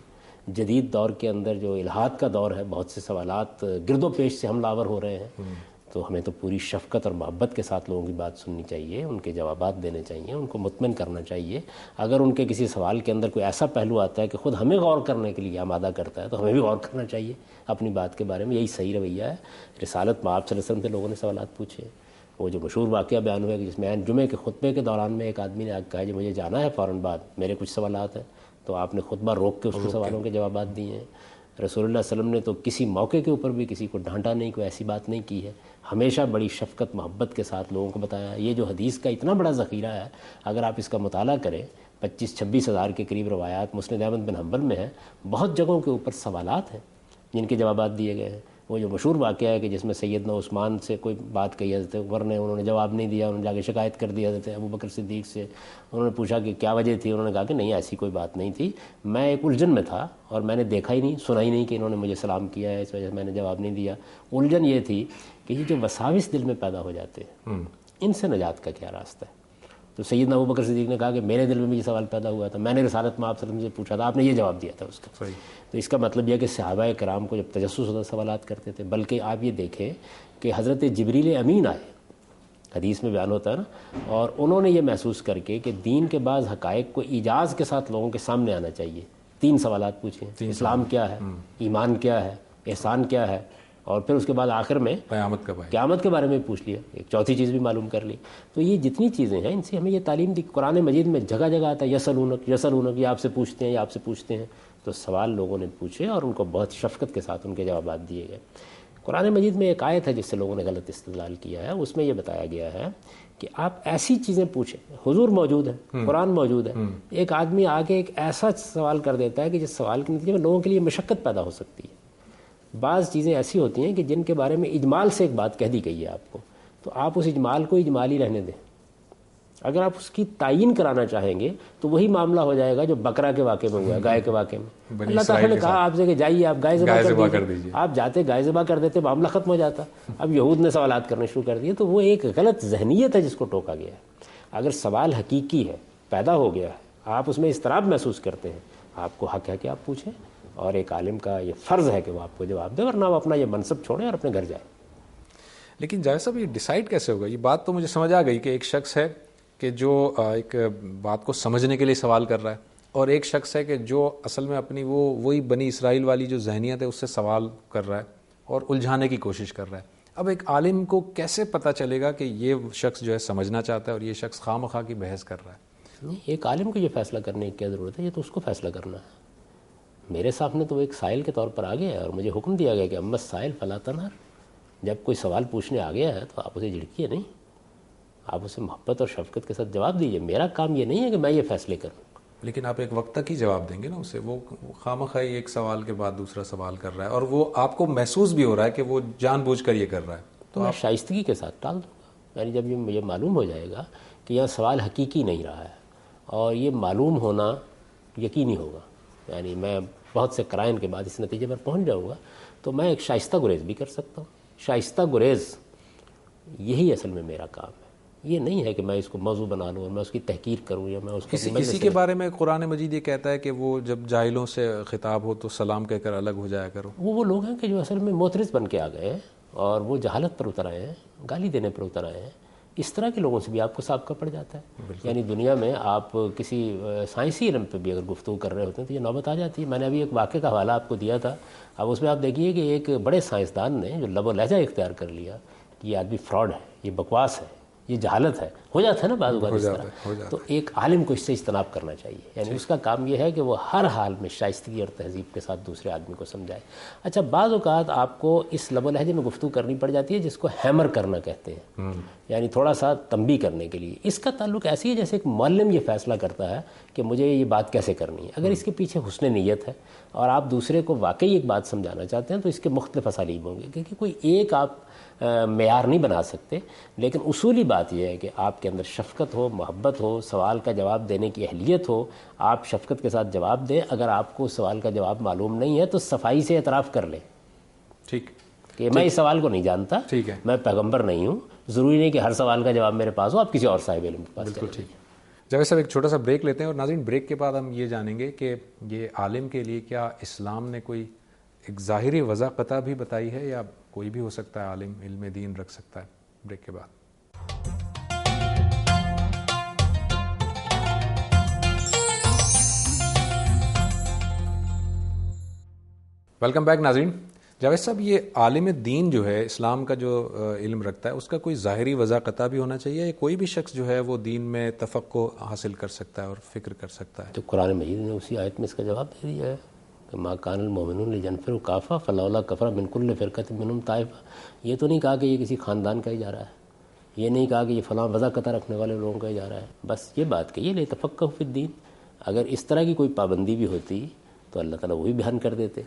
جدید دور کے اندر جو الحاد کا دور ہے، بہت سے سوالات گرد و پیش سے حملہ آور ہو رہے ہیں. تو ہمیں تو پوری شفقت اور محبت کے ساتھ لوگوں کی بات سننی چاہیے، ان کے جوابات دینے چاہیے، ان کو مطمئن کرنا چاہیے. اگر ان کے کسی سوال کے اندر کوئی ایسا پہلو آتا ہے کہ خود ہمیں غور کرنے کے لیے آمادہ کرتا ہے تو ہمیں بھی غور کرنا چاہیے اپنی بات کے بارے میں. یہی صحیح رویہ ہے. رسالت میں آپ صلی اللہ علیہ وسلم سے لوگوں نے سوالات پوچھے. وہ جو مشہور واقعہ بیان ہوا کہ جس میں جمعے کے خطبے کے دوران میں ایک آدمی نے کہا کہ مجھے جانا ہے فوراً بعد، میرے کچھ سوالات ہیں. تو آپ نے خطبہ روک کے اس کے سوالوں کے جوابات دیے ہیں. رسول اللہ صلی اللہ علیہ وسلم نے تو کسی موقع کے اوپر بھی کسی کو ڈانٹا نہیں، کوئی ایسی بات نہیں کی ہے. ہمیشہ بڑی شفقت محبت کے ساتھ لوگوں کو بتایا. یہ جو حدیث کا اتنا بڑا ذخیرہ ہے، اگر آپ اس کا مطالعہ کریں، 25-26 ہزار کے قریب روایات مسند احمد بن حنبل میں ہیں. بہت جگہوں کے اوپر سوالات ہیں جن کے جوابات دیے گئے ہیں. وہ جو مشہور واقعہ ہے کہ جس میں سیدنا عثمان سے کوئی بات کہی حضرت عمر نے، انہوں نے جواب نہیں دیا، انہوں نے جا کے شکایت کر دی حضرت ابوبکر صدیق سے. انہوں نے پوچھا کہ کیا وجہ تھی، انہوں نے کہا کہ نہیں ایسی کوئی بات نہیں تھی، میں ایک الجھن میں تھا اور میں نے دیکھا ہی نہیں، سنا ہی نہیں کہ انہوں نے مجھے سلام کیا ہے، اس وجہ سے میں نے جواب نہیں دیا. الجھن یہ تھی کہ یہ جو وساوس دل میں پیدا ہو جاتے ہیں ان سے نجات کا کیا راستہ ہے. تو سیدنا ابوبکر صدیق نے کہا کہ میرے دل میں بھی یہ سوال پیدا ہوا تھا، میں نے رسالت میں آپ صلی اللہ علیہ وسلم سے پوچھا تھا، آپ نے یہ جواب دیا تھا اس کا. تو اس کا مطلب یہ کہ صحابہ کرام کو جب تجسس ہوتا سوالات کرتے تھے. بلکہ آپ یہ دیکھیں کہ حضرت جبریل امین آئے، حدیث میں بیان ہوتا ہے نا، اور انہوں نے یہ محسوس کر کے کہ دین کے بعض حقائق کو ایجاز کے ساتھ لوگوں کے سامنے آنا چاہیے. 3 سوالات پوچھیں، اسلام کیا ہے، ایمان کیا ہے، احسان کیا ہے، اور پھر اس کے بعد آخر میں قیامت کے بارے میں پوچھ لیا، ایک چوتھی چیز بھی معلوم کر لی. تو یہ جتنی چیزیں ہیں ان سے ہمیں یہ تعلیم دی. قرآن مجید میں جگہ جگہ آتا ہے یسألونک یسألونک، یہ آپ سے پوچھتے ہیں، یہ آپ سے پوچھتے ہیں. تو سوال لوگوں نے پوچھے اور ان کو بہت شفقت کے ساتھ ان کے جوابات دیے گئے. قرآن مجید میں ایک آیت ہے جس سے لوگوں نے غلط استدلال کیا ہے. اس میں یہ بتایا گیا ہے کہ آپ ایسی چیزیں پوچھیں، حضور موجود ہے، قرآن موجود ہے. ایک آدمی آگے ایک ایسا سوال کر دیتا ہے کہ جس سوال کے نتیجے میں لوگوں کے لیے مشقت پیدا ہو سکتی ہے. بعض چیزیں ایسی ہوتی ہیں کہ جن کے بارے میں اجمال سے ایک بات کہہ دی گئی ہے آپ کو، تو آپ اس اجمال کو اجمال ہی رہنے دیں. اگر آپ اس کی تعین کرانا چاہیں گے تو وہی معاملہ ہو جائے گا جو بکرا کے واقعے میں ہوا، گائے کے واقعے میں. اللہ تعالیٰ نے کہا آپ سے کہ جائیے آپ گائے ذبح کر دیجیے. آپ جاتے گائے ذبح کر دیتے، معاملہ ختم ہو جاتا. اب یہود نے سوالات کرنے شروع کر دیے. تو وہ ایک غلط ذہنیت ہے جس کو ٹوکا گیا ہے. اگر سوال حقیقی ہے، پیدا ہو گیا ہے، آپ اس میں اضطراب محسوس کرتے ہیں، آپ کو حق ہے کہ آپ پوچھیں، اور ایک عالم کا یہ فرض ہے کہ وہ آپ کو جواب دے، ورنہ وہ اپنا یہ منصب چھوڑیں اور اپنے گھر جائیں. لیکن جاوید صاحب یہ ڈیسائیڈ کیسے ہوگا؟ یہ بات تو مجھے سمجھ آ گئی کہ ایک شخص ہے کہ جو ایک بات کو سمجھنے کے لیے سوال کر رہا ہے، اور ایک شخص ہے کہ جو اصل میں اپنی وہی بنی اسرائیل والی جو ذہنیت ہے اس سے سوال کر رہا ہے اور الجھانے کی کوشش کر رہا ہے. اب ایک عالم کو کیسے پتہ چلے گا کہ یہ شخص جو ہے سمجھنا چاہتا ہے اور یہ شخص خواہ مخواہ کی بحث کر رہا ہے؟ نہیں، ایک عالم کو یہ فیصلہ کرنے کی کیا ضرورت ہے؟ یہ تو اس کو فیصلہ کرنا ہے. میرے سامنے تو وہ ایک سائل کے طور پر آ گیا ہے اور مجھے حکم دیا گیا کہ اما السائل فلا تنہر. جب کوئی سوال پوچھنے آ گیا ہے تو آپ اسے جھڑکیے نہیں، آپ اسے محبت اور شفقت کے ساتھ جواب دیجیے. میرا کام یہ نہیں ہے کہ میں یہ فیصلے کروں. لیکن آپ ایک وقت تک ہی جواب دیں گے نا اسے. وہ خواہ ایک سوال کے بعد دوسرا سوال کر رہا ہے اور وہ آپ کو محسوس بھی ہو رہا ہے کہ وہ جان بوجھ کر یہ کر رہا ہے, تو میں شائستگی کے ساتھ ٹال دوں گا. یعنی جب یہ مجھے معلوم ہو جائے گا کہ یہ سوال حقیقی نہیں رہا ہے اور یہ معلوم ہونا یقینی ہوگا, یعنی میں بہت سے قرائن کے بعد اس نتیجے پر پہنچ جاؤں گا, تو میں ایک شائستہ گریز بھی کر سکتا ہوں. شائستہ گریز یہی اصل میں میرا کام ہے. یہ نہیں ہے کہ میں اس کو موضوع بنا لوں اور میں اس کی تحقیر کروں یا میں اس کو کسی کے بارے میں قرآن مجید یہ کہتا ہے کہ وہ جب جاہلوں سے خطاب ہو تو سلام کہہ کر الگ ہو جایا کرو. وہ لوگ ہیں کہ جو اصل میں معترض بن کے آ گئے ہیں اور وہ جہالت پر اتر آئے ہیں, گالی دینے پر اتر آئے ہیں. اس طرح کے لوگوں سے بھی آپ کو سابقہ پڑ جاتا ہے. یعنی دنیا میں آپ کسی سائنسی علم پہ بھی اگر گفتگو کر رہے ہوتے ہیں تو یہ نوبت آ جاتی ہے. میں نے ابھی ایک واقعے کا حوالہ آپ کو دیا تھا, اب اس میں آپ دیکھیے کہ ایک بڑے سائنسدان نے جو لب و لہجہ اختیار کر لیا کہ یہ آدمی فراڈ ہے, یہ بکواس ہے, یہ جہالت ہے. ہو جاتا ہے نا بعض اوقات اس طرح. تو ایک عالم کو اس سے اجتناب کرنا چاہیے. یعنی اس کا کام یہ ہے کہ وہ ہر حال میں شائستگی اور تہذیب کے ساتھ دوسرے آدمی کو سمجھائے. اچھا, بعض اوقات آپ کو اس لب و لہجے میں گفتگو کرنی پڑ جاتی ہے جس کو ہیمر کرنا کہتے ہیں, یعنی تھوڑا سا تنبیہ کرنے کے لیے. اس کا تعلق ایسی ہے جیسے ایک معلم یہ فیصلہ کرتا ہے کہ مجھے یہ بات کیسے کرنی ہے. اگر اس کے پیچھے حسن نیت ہے اور آپ دوسرے کو واقعی ایک بات سمجھانا چاہتے ہیں تو اس کے مختلف اسالیب ہوں گے, کیونکہ کوئی ایک آپ معیار نہیں بنا سکتے. لیکن اصولی بات یہ ہے کہ آپ کے اندر شفقت ہو, محبت ہو, سوال کا جواب دینے کی اہلیت ہو, آپ شفقت کے ساتھ جواب دیں. اگر آپ کو سوال کا جواب معلوم نہیں ہے تو صفائی سے اعتراف کر لیں. ٹھیک کہ میں اس سوال کو نہیں جانتا, ٹھیک ہے, میں پیغمبر نہیں ہوں, ضروری نہیں کہ ہر سوال کا جواب میرے پاس ہو, آپ کسی اور صاحب علم کے پاس. بالکل ٹھیک. جاوید صاحب ایک چھوٹا سا بریک لیتے ہیں اور ناظرین بریک کے بعد ہم یہ جانیں گے کہ یہ عالم کے لیے کیا اسلام نے کوئی ایک ظاہری وضع قطع بھی بتائی ہے یا کوئی بھی ہو سکتا ہے عالم, علم دین رکھ سکتا ہے. بریک کے بعد. ویلکم بیک ناظرین. جاوید صاحب یہ عالم دین جو ہے اسلام کا جو علم رکھتا ہے اس کا کوئی ظاہری وضع قطع بھی ہونا چاہیے, کوئی بھی شخص جو ہے وہ دین میں تفقہ حاصل کر سکتا ہے اور فکر کر سکتا ہے؟ تو قرآن مجید نے اسی آیت میں اس کا جواب دے دیا ہے کہ ما کان المؤمنون لینفروا کافہ فلولا کفر من کل فرقۃ منہم طائفہ. یہ تو نہیں کہا کہ یہ کسی خاندان کا ہی جا رہا ہے, یہ نہیں کہا کہ یہ فلاں وضع قطع رکھنے والے لوگوں کا ہی جا رہا ہے. بس یہ بات کہی لیتفقہوا فی الدین. اگر اس طرح کی کوئی پابندی بھی ہوتی تو اللہ تعالیٰ وہی بیان کر دیتے.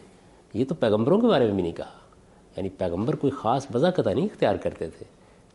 یہ تو پیغمبروں کے بارے میں بھی نہیں کہا. یعنی پیغمبر کوئی خاص وضع قطع نہیں اختیار کرتے تھے.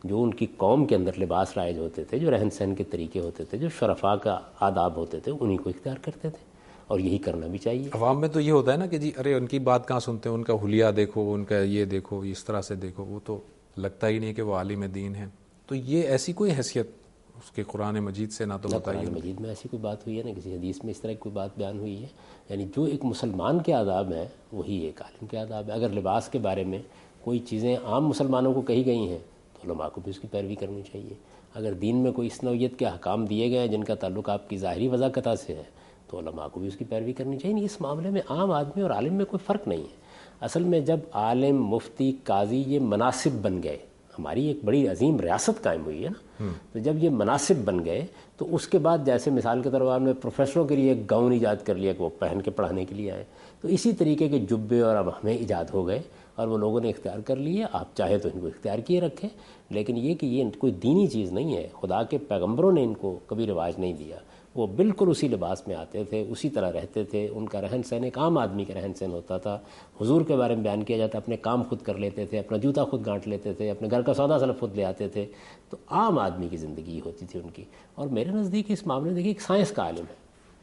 جو ان کی قوم کے اندر لباس رائج ہوتے تھے, جو رہن سہن کے طریقے ہوتے تھے, جو شرفاء کا آداب ہوتے تھے, انہیں کو اختیار کرتے تھے, اور یہی کرنا بھی چاہیے. عوام میں تو یہ ہوتا ہے نا کہ جی ارے ان کی بات کہاں سنتے ہیں, ان کا حلیہ دیکھو, ان کا یہ دیکھو, اس طرح سے دیکھو, وہ تو لگتا ہی نہیں کہ وہ عالم دین ہے. تو یہ ایسی کوئی حیثیت اس کے قرآن مجید سے نہ تو بتائیے. قرآن مجید میں ایسی کوئی بات ہوئی ہے, نہ کسی حدیث میں اس طرح کی کوئی بات بیان ہوئی ہے. یعنی جو ایک مسلمان کے آداب ہیں وہی ایک عالم کے آداب ہے. اگر لباس کے بارے میں کوئی چیزیں عام مسلمانوں کو کہی گئی ہیں تو علماء کو بھی اس کی پیروی کرنی چاہیے. اگر دین میں کوئی اس نوعیت کے احکام دیے گئے ہیں جن کا تعلق آپ کی ظاہری وضع قطع سے ہے تو علماء کو بھی اس کی پیروی کرنی چاہیے. اس معاملے میں عام آدمی اور عالم میں کوئی فرق نہیں ہے. اصل میں جب عالم, مفتی, قاضی یہ مناصب بن گئے, ہماری ایک بڑی عظیم ریاست قائم ہوئی ہے نا, تو جب یہ مناصب بن گئے تو اس کے بعد جیسے مثال کے طور پر نے پروفیسروں کے لیے ایک گاؤن ایجاد کر لیا کہ وہ پہن کے پڑھانے کے لیے آئے, تو اسی طریقے کے جبے اور اب ہمیں ایجاد ہو گئے اور وہ لوگوں نے اختیار کر لیے. آپ چاہے تو ان کو اختیار کیے رکھیں, لیکن یہ کہ یہ کوئی دینی چیز نہیں ہے. خدا کے پیغمبروں نے ان کو کبھی رواج نہیں دیا. وہ بالکل اسی لباس میں آتے تھے, اسی طرح رہتے تھے. ان کا رہن سہن ایک عام آدمی کا رہن سہن ہوتا تھا. حضور کے بارے میں بیان کیا جاتا, اپنے کام خود کر لیتے تھے, اپنا جوتا خود گانٹ لیتے تھے, اپنے گھر کا سودا سلف خود لے آتے تھے. تو عام آدمی کی زندگی ہوتی تھی ان کی. اور میرے نزدیک اس معاملے میں دیکھیے ایک سائنس کا عالم ہے,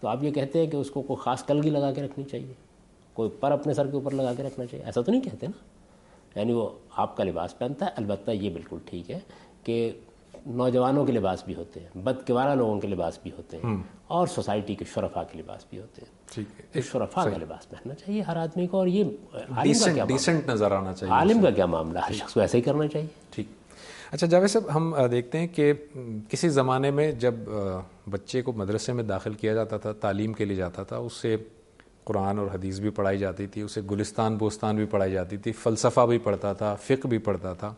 تو آپ یہ کہتے ہیں کہ اس کو کوئی خاص کلگی لگا کے رکھنی چاہیے, کوئی پر اپنے سر کے اوپر لگا کے رکھنا چاہیے, ایسا تو نہیں کہتے نا. یعنی وہ آپ کا لباس پہنتا ہے. البتہ یہ بالکل ٹھیک ہے کہ نوجوانوں کے لباس بھی ہوتے ہیں, بدکوارہ لوگوں کے لباس بھی ہوتے ہیں, اور سوسائٹی کے شرفاء کے لباس بھی ہوتے ہیں. ٹھیک ہے, تو شرفاء کا لباس پہننا چاہیے ہر آدمی کو. اور یہ ڈیسنٹ نظر آنا چاہیے. عالم کا کیا معاملہ, ہر شخص کو ایسا ہی کرنا چاہیے. ٹھیک. اچھا جاوید صاحب, ہم دیکھتے ہیں کہ کسی زمانے میں جب بچے کو مدرسے میں داخل کیا جاتا تھا, تعلیم کے لیے جاتا تھا, اس سے قرآن اور حدیث بھی پڑھائی جاتی تھی, اسے گلستان بوستان بھی پڑھائی جاتی تھی, فلسفہ بھی پڑھتا تھا, فقہ بھی پڑھتا تھا.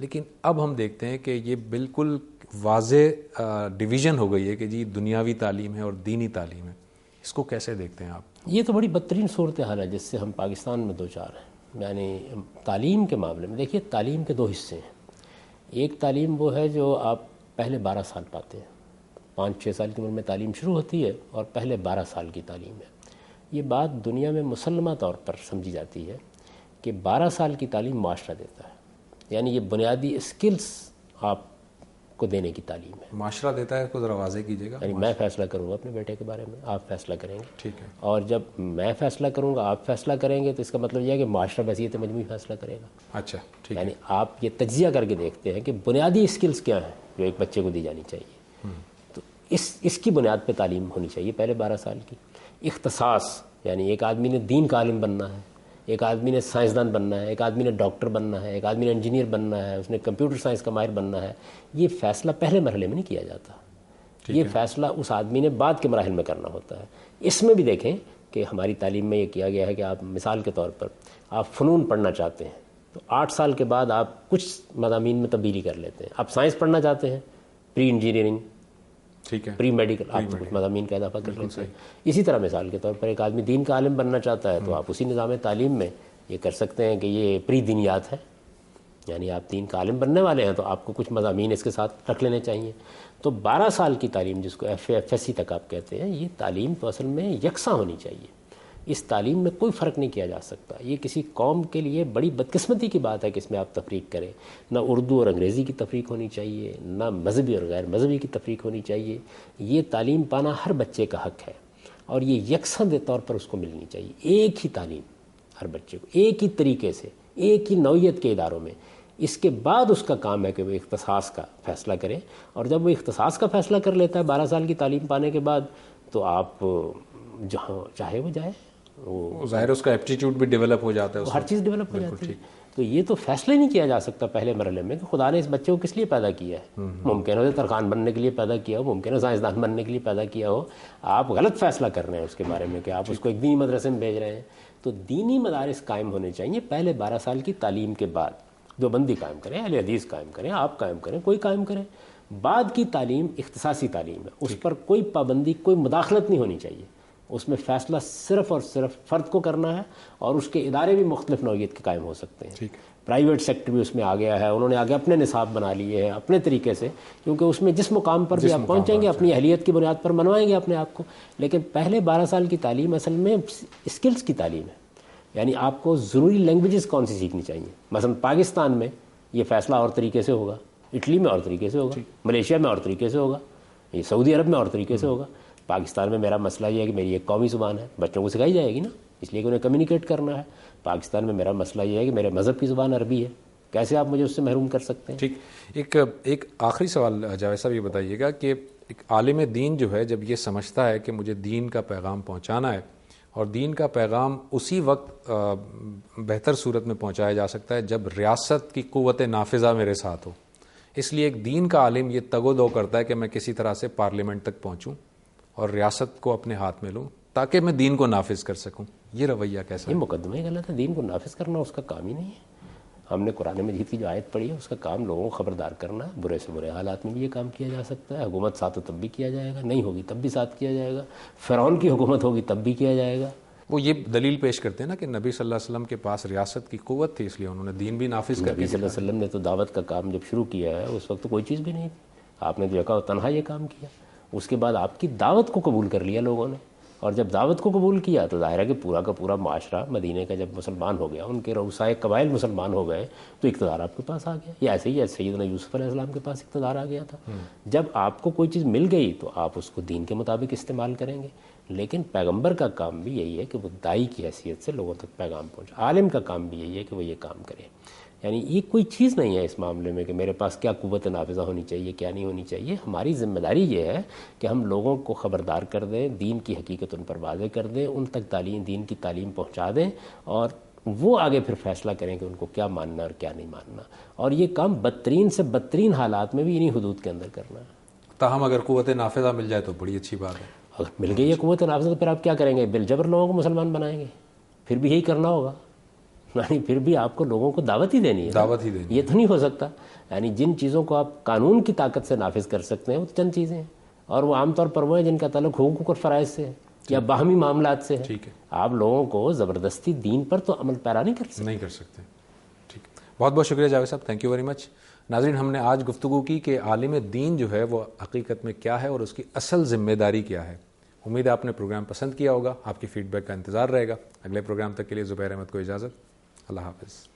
لیکن اب ہم دیکھتے ہیں کہ یہ بالکل واضح ڈویژن ہو گئی ہے کہ جی دنیاوی تعلیم ہے اور دینی تعلیم ہے. اس کو کیسے دیکھتے ہیں آپ؟ یہ تو بڑی بدترین صورتحال ہے جس سے ہم پاکستان میں دو چار ہیں. یعنی تعلیم کے معاملے میں دیکھیے, تعلیم کے دو حصے ہیں. ایک تعلیم وہ ہے جو آپ پہلے 12 سال پاتے ہیں, 5-6 سال کی عمر میں تعلیم شروع ہوتی ہے اور پہلے 12 سال کی تعلیم ہے. یہ بات دنیا میں مسلمہ طور پر سمجھی جاتی ہے کہ 12 سال کی تعلیم معاشرہ دیتا ہے, یعنی یہ بنیادی اسکلس آپ کو دینے کی تعلیم ہے. معاشرہ دیتا ہے, کو ذرا واضح کیجیے گا. یعنی میں فیصلہ کروں گا اپنے بیٹے کے بارے میں, آپ فیصلہ کریں گے. ٹھیک ہے. اور جب میں فیصلہ کروں گا, آپ فیصلہ کریں گے, تو اس کا مطلب یہ ہے کہ معاشرہ بحیثیت مجموعی فیصلہ کرے گا. اچھا ٹھیک ہے. یعنی آپ یہ تجزیہ کر کے دیکھتے ہیں کہ بنیادی اسکلس کیا ہیں جو ایک بچے کو دی جانی چاہیے. تو اس کی بنیاد پہ تعلیم ہونی چاہیے پہلے 12 سال کی. اختصاص, یعنی ایک آدمی نے دین کا عالم بننا ہے, ایک آدمی نے سائنسدان بننا ہے, ایک آدمی نے ڈاکٹر بننا ہے, ایک آدمی نے انجینئر بننا ہے, اس نے کمپیوٹر سائنس کا ماہر بننا ہے. یہ فیصلہ پہلے مرحلے میں نہیں کیا جاتا, یہ فیصلہ اس آدمی نے بعد کے مراحل میں کرنا ہوتا ہے. اس میں بھی دیکھیں کہ ہماری تعلیم میں یہ کیا گیا ہے کہ آپ مثال کے طور پر آپ فنون پڑھنا چاہتے ہیں تو 8 سال کے بعد آپ کچھ مضامین میں تبدیلی کر لیتے ہیں. آپ سائنس پڑھنا چاہتے ہیں, پری انجینئرنگ, ٹھیک ہے, پری میڈیکل, آپ کچھ مضامین کا اضافہ کر لیتے ہیں. اسی طرح مثال کے طور پر ایک آدمی دین کا عالم بننا چاہتا ہے تو آپ اسی نظام تعلیم میں یہ کر سکتے ہیں کہ یہ پری دینیات ہے, یعنی آپ دین کا عالم بننے والے ہیں تو آپ کو کچھ مضامین اس کے ساتھ رکھ لینے چاہیے. تو 12 سال کی تعلیم جس کو F A F S C تک آپ کہتے ہیں, یہ تعلیم تو اصل میں یکساں ہونی چاہیے. اس تعلیم میں کوئی فرق نہیں کیا جا سکتا. یہ کسی قوم کے لیے بڑی بدقسمتی کی بات ہے کہ اس میں آپ تفریق کریں. نہ اردو اور انگریزی کی تفریق ہونی چاہیے, نہ مذہبی اور غیر مذہبی کی تفریق ہونی چاہیے. یہ تعلیم پانا ہر بچے کا حق ہے اور یہ یکساں طور پر اس کو ملنی چاہیے. ایک ہی تعلیم ہر بچے کو, ایک ہی طریقے سے, ایک ہی نوعیت کے اداروں میں. اس کے بعد اس کا کام ہے کہ وہ اختصاص کا فیصلہ کرے, اور جب وہ اختصاص کا فیصلہ کر لیتا ہے 12 سال کی تعلیم پانے کے بعد, تو آپ جہاں چاہے وہ جائے. وہ ظاہر اس کا ایپٹیٹیوڈ بھی ڈیولپ ہو جاتا ہے, ہر چیز ڈیولپ ہو جاتی ہے. تو یہ تو فیصلہ ہی نہیں کیا جا سکتا پہلے مرحلے میں کہ خدا نے اس بچے کو کس لیے پیدا کیا ہے. ممکن ہے ترخان بننے کے لیے پیدا کیا ہو, ممکن ہے سائنسدان بننے کے لیے پیدا کیا ہو. آپ غلط فیصلہ کر رہے ہیں اس کے بارے میں کہ آپ اس کو ایک دینی مدرسے میں بھیج رہے ہیں. تو دینی مدارس قائم ہونے چاہیے پہلے 12 سال کی تعلیم کے بعد. جو بندی قائم کریں, اہل حدیث قائم کریں, آپ قائم کریں, کوئی قائم کریں. بعد کی تعلیم اختصاصی تعلیم ہے, اس پر کوئی پابندی, کوئی مداخلت نہیں ہونی چاہیے. اس میں فیصلہ صرف اور صرف فرد کو کرنا ہے, اور اس کے ادارے بھی مختلف نوعیت کے قائم ہو سکتے ہیں. پرائیویٹ سیکٹر بھی اس میں آ گیا ہے, انہوں نے آگے اپنے نصاب بنا لیے ہیں اپنے طریقے سے, کیونکہ اس میں جس مقام پر بھی آپ پہنچیں گے اپنی اہلیت کی بنیاد پر منوائیں گے اپنے آپ کو. لیکن پہلے 12 سال کی تعلیم اصل میں اسکلس کی تعلیم ہے, یعنی آپ کو ضروری لینگویجز کون سی سیکھنی چاہیے. مثلا پاکستان میں یہ فیصلہ اور طریقے سے ہوگا, اٹلی میں اور طریقے سے ہوگا, ملیشیا میں اور طریقے سے ہوگا, یہ سعودی عرب میں اور طریقے سے ہوگا. پاکستان میں میرا مسئلہ یہ ہے کہ میری ایک قومی زبان ہے, بچوں کو سکھائی جائے گی نا, اس لیے کہ انہیں کمیونیکیٹ کرنا ہے. پاکستان میں میرا مسئلہ یہ ہے کہ میرے مذہب کی زبان عربی ہے, کیسے آپ مجھے اس سے محروم کر سکتے ہیں. ٹھیک. ایک آخری سوال جاوید صاحب یہ بتائیے گا کہ ایک عالم دین جو ہے جب یہ سمجھتا ہے کہ مجھے دین کا پیغام پہنچانا ہے, اور دین کا پیغام اسی وقت بہتر صورت میں پہنچایا جا سکتا ہے جب ریاست کی قوت نافذہ میرے ساتھ ہو, اس لیے ایک دین کا عالم یہ تگ و دو کرتا ہے کہ میں کسی طرح سے پارلیمنٹ تک پہنچوں اور ریاست کو اپنے ہاتھ میں لوں تاکہ میں دین کو نافذ کر سکوں. یہ رویہ کیسا ہے؟ یہ مقدمہ ہی غلط ہے. دین کو نافذ کرنا اس کا کام ہی نہیں ہے. ہم نے قرآن مجید کی جو آیت پڑھی ہے اس کا کام لوگوں کو خبردار کرنا ہے. برے سے برے حالات میں بھی یہ کام کیا جا سکتا ہے. حکومت ساتھ ہو تب بھی کیا جائے گا, نہیں ہوگی تب بھی ساتھ کیا جائے گا. فرعون کی حکومت ہوگی تب بھی کیا جائے گا. وہ یہ دلیل پیش کرتے ہیں نا کہ نبی صلی اللہ علیہ وسلم کے پاس ریاست کی قوت تھی, اس لیے انہوں نے دین بھی نافذ کر نبی صلی اللہ علیہ وسلم نے تو دعوت کا کام جب شروع کیا ہے اس وقت تو کوئی چیز بھی نہیں تھی. آپ نے تو یکا تنہا یہ کام کیا. اس کے بعد آپ کی دعوت کو قبول کر لیا لوگوں نے, اور جب دعوت کو قبول کیا تو ظاہر ہے کہ پورا کا پورا معاشرہ مدینے کا جب مسلمان ہو گیا, ان کے رؤسائے قبائل مسلمان ہو گئے, تو اقتدار آپ کے پاس آ گیا. یہ ایسے ہی سیدنا یوسف علیہ السلام کے پاس اقتدار آ گیا تھا. جب آپ کو کوئی چیز مل گئی تو آپ اس کو دین کے مطابق استعمال کریں گے. لیکن پیغمبر کا کام بھی یہی ہے کہ وہ داعی کی حیثیت سے لوگوں تک پیغام پہنچے. عالم کا کام بھی یہی ہے کہ وہ یہ کام کرے. یعنی یہ کوئی چیز نہیں ہے اس معاملے میں کہ میرے پاس کیا قوت نافذہ ہونی چاہیے کیا نہیں ہونی چاہیے. ہماری ذمہ داری یہ ہے کہ ہم لوگوں کو خبردار کر دیں, دین کی حقیقت ان پر واضح کر دیں, ان تک دین کی تعلیم پہنچا دیں, اور وہ آگے پھر فیصلہ کریں کہ ان کو کیا ماننا اور کیا نہیں ماننا. اور یہ کام بدترین سے بدترین حالات میں بھی انہی حدود کے اندر کرنا ہے. تاہم اگر قوت نافذہ مل جائے تو بڑی اچھی بات ہے. اگر مل گئی ہے قوت نافذہ تو پھر آپ کیا کریں گے؟ بالجبر لوگوں کو مسلمان بنائیں گے؟ پھر بھی یہی کرنا ہوگا. یعنی پھر بھی آپ کو لوگوں کو دعوت ہی دینی ہے. دعوت ہی دینی. یہ تو نہیں ہو سکتا. یعنی جن چیزوں کو آپ قانون کی طاقت سے نافذ کر سکتے ہیں وہ چند چیزیں ہیں, اور وہ عام طور پر وہ ہیں جن کا تعلق حقوق اور فرائض سے ہے یا باہمی معاملات سے ہے. ٹھیک ہے. آپ لوگوں کو زبردستی دین پر تو عمل پیرا نہیں کر سکتے. ٹھیک. بہت بہت شکریہ جاوید صاحب, تھینک یو ویری مچ. ناظرین، ہم نے آج گفتگو کی کہ عالم دین جو ہے وہ حقیقت میں کیا ہے اور اس کی اصل ذمہ داری کیا ہے۔ امید ہے آپ نے پروگرام پسند کیا ہوگا، آپ کی فیڈ بیک کا انتظار رہے گا۔ اگلے پروگرام تک کے لیے زبیر احمد کو اجازت، اللہ حافظ۔